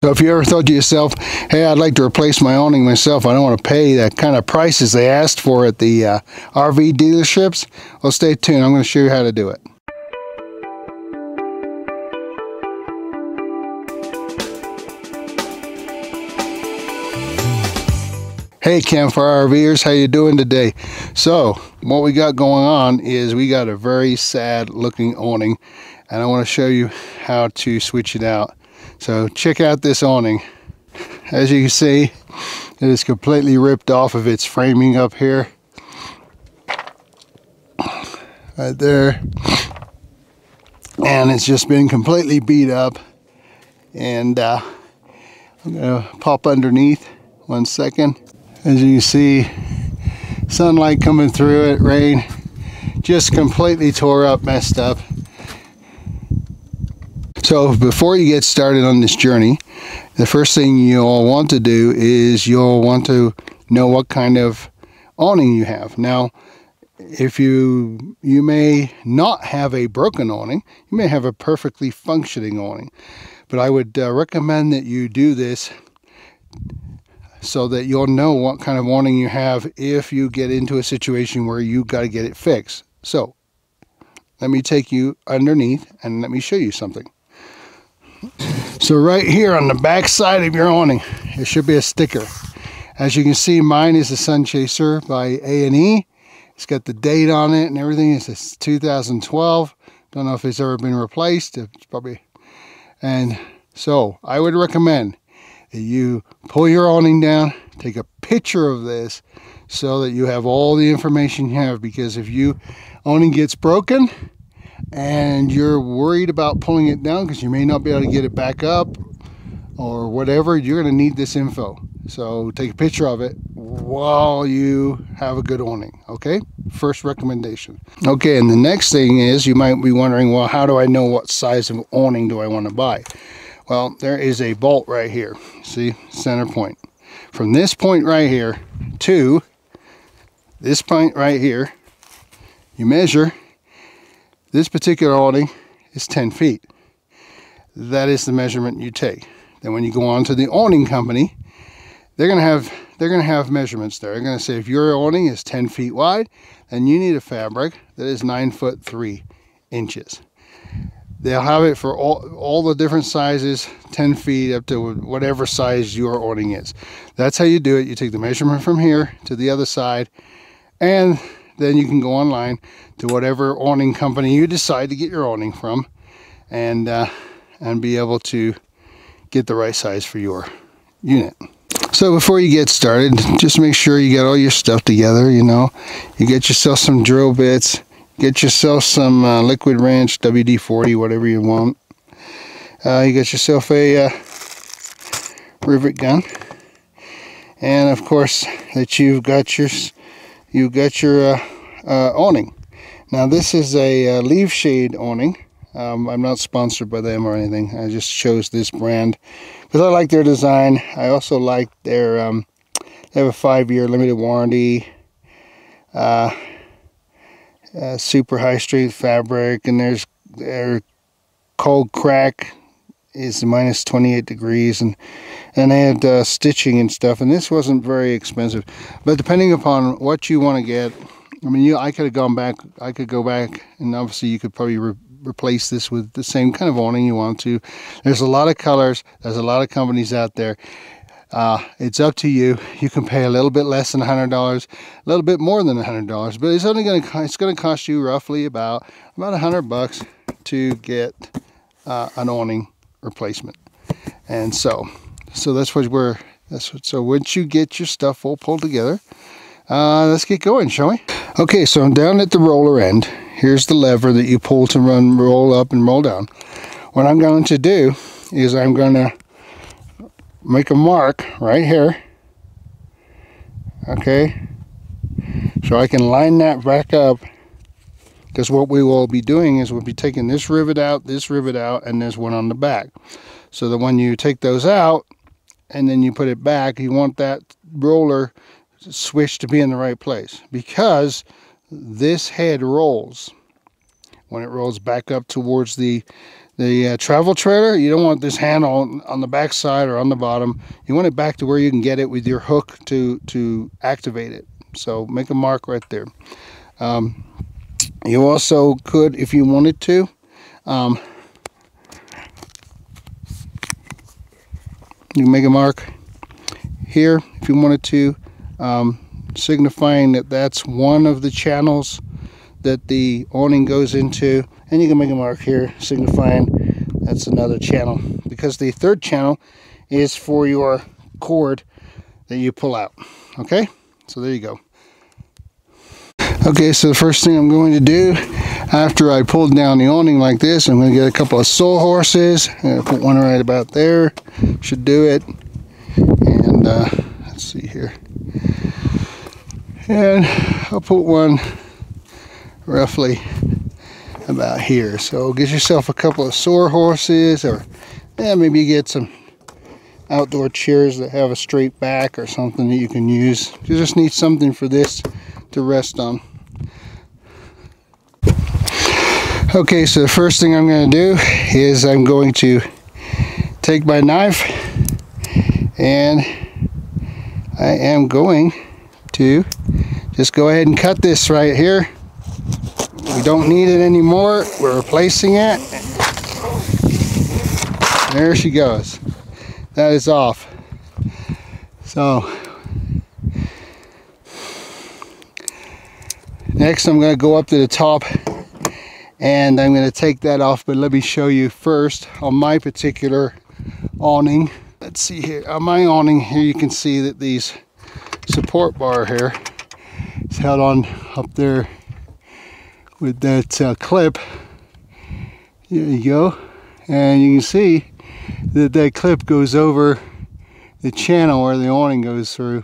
So if you ever thought to yourself, hey, I'd like to replace my awning myself, I don't want to pay that kind of prices they asked for at the RV dealerships, well, stay tuned. I'm going to show you how to do it. Hey Campfire-RVers, how you doing today? So what we got going on is we got a very sad looking awning, and I want to show you how to switch it out. So check out this awning. As you can see, it is completely ripped off of its framing up here. Right there. And it's just been completely beat up. And I'm going to pop underneath 1 second. As you can see, sunlight coming through it, rain, just completely tore up, messed up. So before you get started on this journey, the first thing you'll want to do is you'll want to know what kind of awning you have. Now, if you may not have a broken awning, you may have a perfectly functioning awning. But I would recommend that you do this so that you'll know what kind of awning you have if you get into a situation where you got to get it fixed. So let me take you underneath and let me show you something. So right here on the back side of your awning, there should be a sticker. As you can see, mine is a Sun Chaser by A&E. It's got the date on it and everything. It's 2012. Don't know if it's ever been replaced. It's probably. And so I would recommend that you pull your awning down, take a picture of this so that you have all the information you have, because if your awning gets broken and you're worried about pulling it down because you may not be able to get it back up or whatever, you're going to need this info. So take a picture of it while you have a good awning, okay? First recommendation. Okay, and the next thing is, you might be wondering, well, how do I know what size of awning do I want to buy? Well, there is a bolt right here. See, center point. From this point right here to this point right here, you measure. This particular awning is 10 feet. That is the measurement you take. Then when you go on to the awning company, they're gonna have measurements there. They're gonna say if your awning is 10 feet wide, then you need a fabric that is 9 foot 3 inches. They'll have it for all the different sizes, 10 feet up to whatever size your awning is. That's how you do it. You take the measurement from here to the other side, and then you can go online to whatever awning company you decide to get your awning from, and be able to get the right size for your unit. So before you get started, just make sure you get all your stuff together. You know, you get yourself some drill bits, get yourself some liquid wrench, WD-40, whatever you want. You get yourself a rivet gun, and of course that you've got your awning. Now this is a leaveshade awning. I'm not sponsored by them or anything. I just chose this brand because I like their design. I also like their they have a 5-year limited warranty, super high strength fabric, and their cold crack is minus 28 degrees, and they had stitching and stuff, and this wasn't very expensive. But depending upon what you want to get, I mean, I could have gone back, I could go back, and obviously you could probably replace this with the same kind of awning you want to. There's a lot of colors, there's a lot of companies out there. It's up to you. You can pay a little bit less than $100, a little bit more than $100, but it's only going to cost you roughly about $100 to get an awning replacement. And so that's what so once you get your stuff all pulled together, let's get going, shall we? Okay, so I'm down at the roller end. Here's the lever that you pull to roll up and roll down. What I'm going to do is I'm going to make a mark right here. Okay, so I can line that back up, because what we will be doing is we'll be taking this rivet out, and there's one on the back. So that when you take those out and then you put it back, you want that roller switch to be in the right place, because this head rolls when it rolls back up towards the the travel trailer, you don't want this handle on the back side or on the bottom. You want it back to where you can get it with your hook to activate it. So make a mark right there. You also could, if you wanted to, you can make a mark here if you wanted to, signifying that that's one of the channels that the awning goes into, and you can make a mark here signifying that's another channel, because the third channel is for your cord that you pull out. Okay, so there you go. Okay, so the first thing I'm going to do after I pull down the awning like this, I'm going to get a couple of sawhorses. I'm going to put one right about there, should do it. And let's see here, and I'll put one roughly about here. So get yourself a couple of sawhorses, or maybe you get some outdoor chairs that have a straight back or something that you can use. You just need something for this to rest on. Okay, so the first thing I'm going to do is I'm going to take my knife, and I am going to just go ahead and cut this right here. We don't need it anymore. We're replacing it. There she goes. That is off. So next I'm going to go up to the top and I'm going to take that off, but let me show you first on my particular awning. Let's see here, on my awning here you can see that these support bar here is held on up there with that clip. There you go, and you can see that that clip goes over the channel where the awning goes through.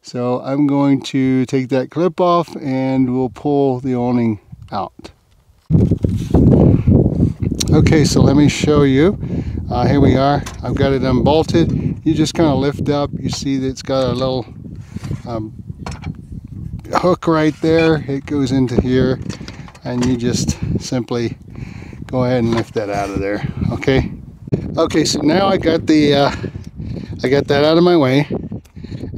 So I'm going to take that clip off and we'll pull the awning out. Okay, so let me show you. Here we are. I've got it unbolted. You just kind of lift up. You see that it's got a little hook right there. It goes into here, and you just simply go ahead and lift that out of there. Okay. Okay, so now I got the I got that out of my way,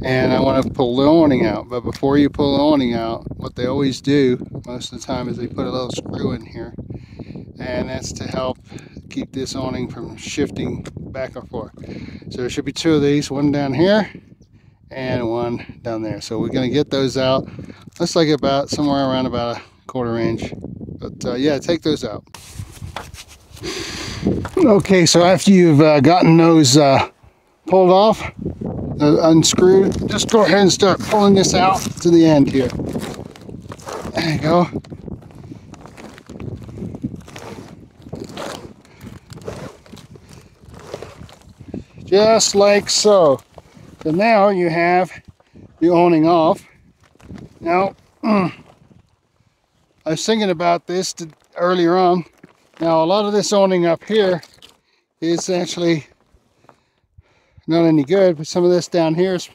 and I want to pull the awning out. But before you pull the awning out, what they always do most of the time is they put a little screw in here, and that's to help keep this awning from shifting back and forth. So there should be two of these, one down here and one down there. So we're going to get those out. Looks like about somewhere around about a 1/4 inch. But yeah, take those out. Okay, so after you've gotten those pulled off, unscrewed, just go ahead and start pulling this out to the end here. There you go. Just like so. So now you have the awning off. Now, I was thinking about this earlier on. Now, a lot of this awning up here is actually not any good, but some of this down here is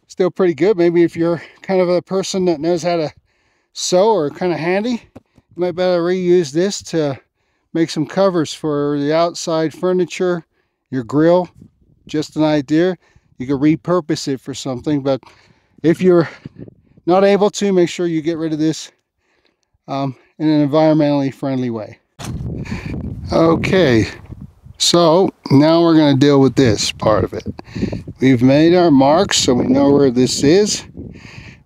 still pretty good. Maybe if you're kind of a person that knows how to sew or kind of handy, you might better reuse this to make some covers for the outside furniture, your grill. Just an idea. You could repurpose it for something, but if you're not able to, make sure you get rid of this in an environmentally friendly way. Okay, so now we're going to deal with this part of it. We've made our marks so we know where this is.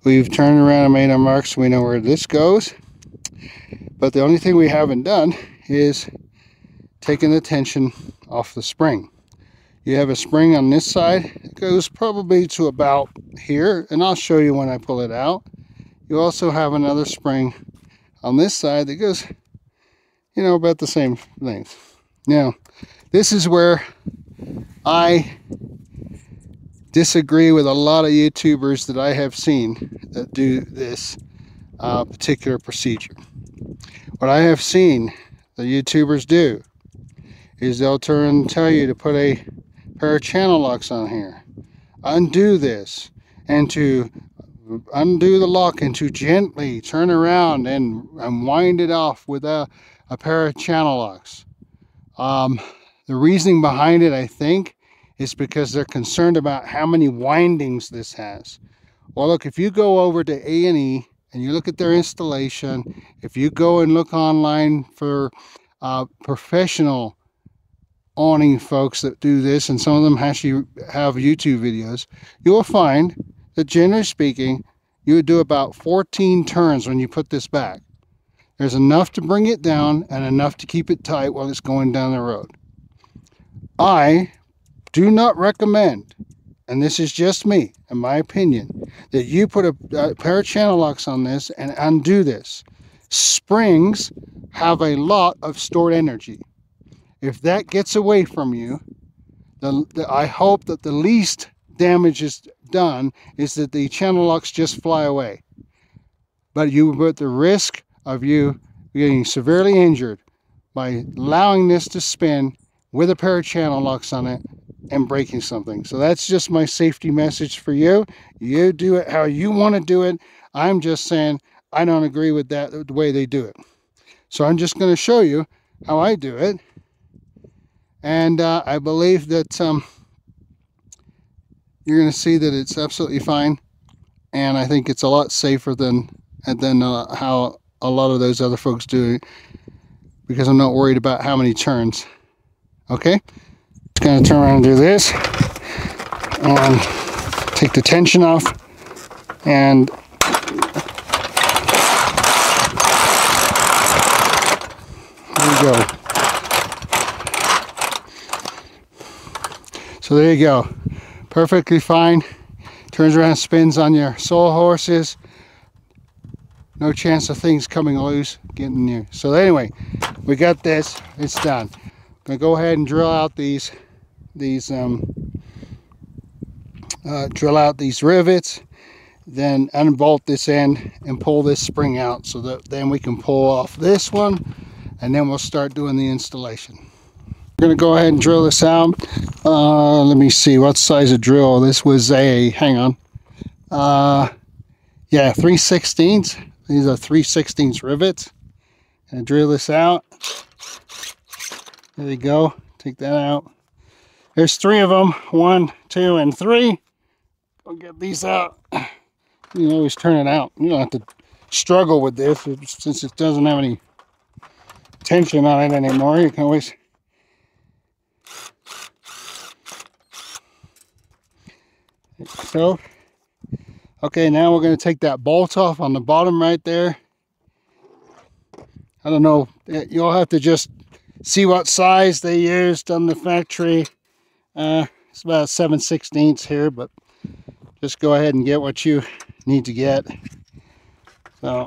We've turned around and made our marks so we know where this goes. But the only thing we haven't done is taken the tension off the spring. You have a spring on this side. It goes probably to about here, and I'll show you when I pull it out. You also have another spring on this side that goes, you know, about the same length. Now, this is where I disagree with a lot of YouTubers that I have seen that do this particular procedure. What I have seen the YouTubers do is they'll turn and tell you to put a pair of channel locks on here, undo this, and to undo the lock, and to gently turn around and wind it off with a pair of channel locks. The reasoning behind it, I think, is because they're concerned about how many windings this has. Well, look, if you go over to A&E and you look at their installation, if you go and look online for professional awning folks that do this, and some of them actually have YouTube videos, you will find that generally speaking, you would do about 14 turns when you put this back. There's enough to bring it down and enough to keep it tight while it's going down the road. I do not recommend, and this is just me, in my opinion, that you put a pair of channel locks on this and undo this. Springs have a lot of stored energy. If that gets away from you, I hope that the least damage is done is that the channel locks just fly away. But you put the risk of you getting severely injured by allowing this to spin with a pair of channel locks on it and breaking something. So that's just my safety message for you. You do it how you want to do it. I'm just saying I don't agree with that, the way they do it. So I'm just going to show you how I do it. And I believe that you're going to see that it's absolutely fine. And I think it's a lot safer than how a lot of those other folks do it, because I'm not worried about how many turns. Okay, just going to turn around and do this and take the tension off, and there you go. So there you go, perfectly fine. Turns around, spins on your saw horses. No chance of things coming loose, getting near. So anyway, we got this. It's done. I'm gonna go ahead and drill out these rivets, then unbolt this end and pull this spring out, so that then we can pull off this one, and then we'll start doing the installation. We're gonna go ahead and drill this out. Let me see what size of drill. This was a, hang on, yeah, 3/16. These are 3/16 rivets. And drill this out. There you go. Take that out. There's 3 of them. 1, 2, and 3. I'll get these out. You can always turn it out. You don't have to struggle with this since it doesn't have any tension on it anymore. You can always. So, okay, now we're going to take that bolt off on the bottom right there. I don't know, you'll have to just see what size they used on the factory. It's about 7/16 here, but just go ahead and get what you need to get. So,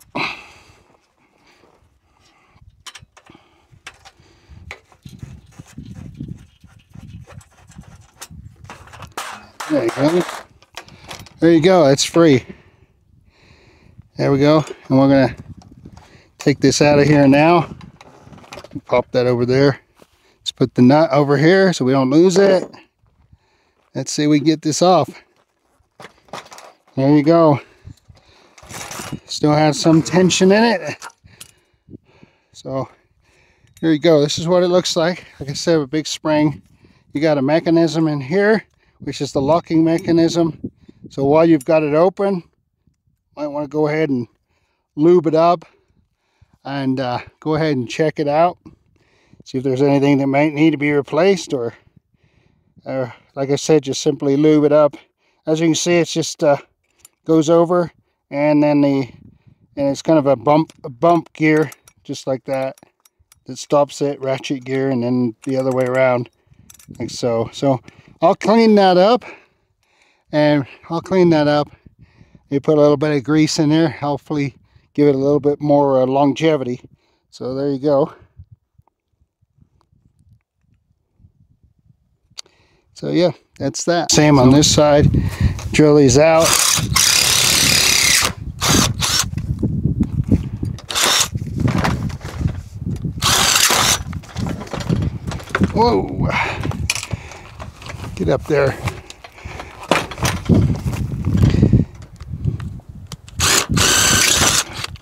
there you go. There you go, it's free. There we go, and we're gonna take this out of here now. Pop that over there. Let's put the nut over here so we don't lose it. Let's see if we can get this off. There you go. Still has some tension in it. So here you go. This is what it looks like. Like I said, a big spring. You got a mechanism in here, which is the locking mechanism. So while you've got it open, might want to go ahead and lube it up and go ahead and check it out. See if there's anything that might need to be replaced, or like I said, just simply lube it up. As you can see, it's just goes over, and then it's kind of a bump gear, just like that stops it, ratchet gear, and then the other way around, like so. So I'll clean that up, You put a little bit of grease in there, hopefully give it a little bit more longevity. So there you go. So yeah, that's that. Same on this side. Drill these out. Whoa! Get up there.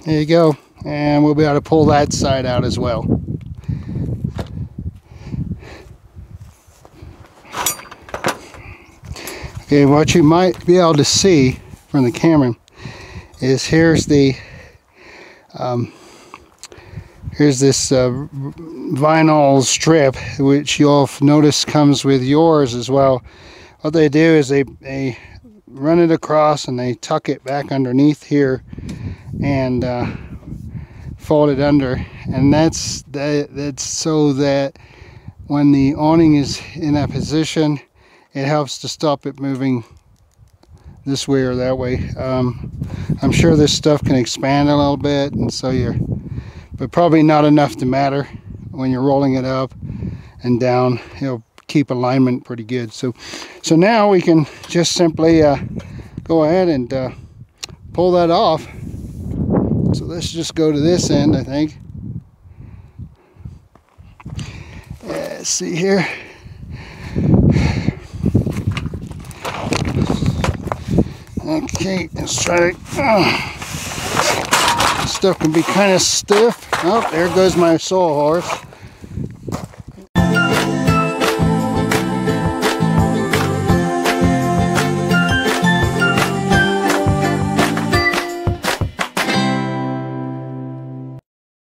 There you go. And we'll be able to pull that side out as well. Okay, what you might be able to see from the camera is here's this vinyl strip, which you'll notice comes with yours as well. What they do is they run it across and they tuck it back underneath here and fold it under, and that's so that when the awning is in that position, it helps to stop it moving this way or that way. I'm sure this stuff can expand a little bit, and so but probably not enough to matter when you're rolling it up and down. It'll keep alignment pretty good. So now we can just simply go ahead and pull that off. So let's just go to this end, I think. Let's see here. Okay, let's try to. This stuff can be kind of stiff. Oh, there goes my saw horse.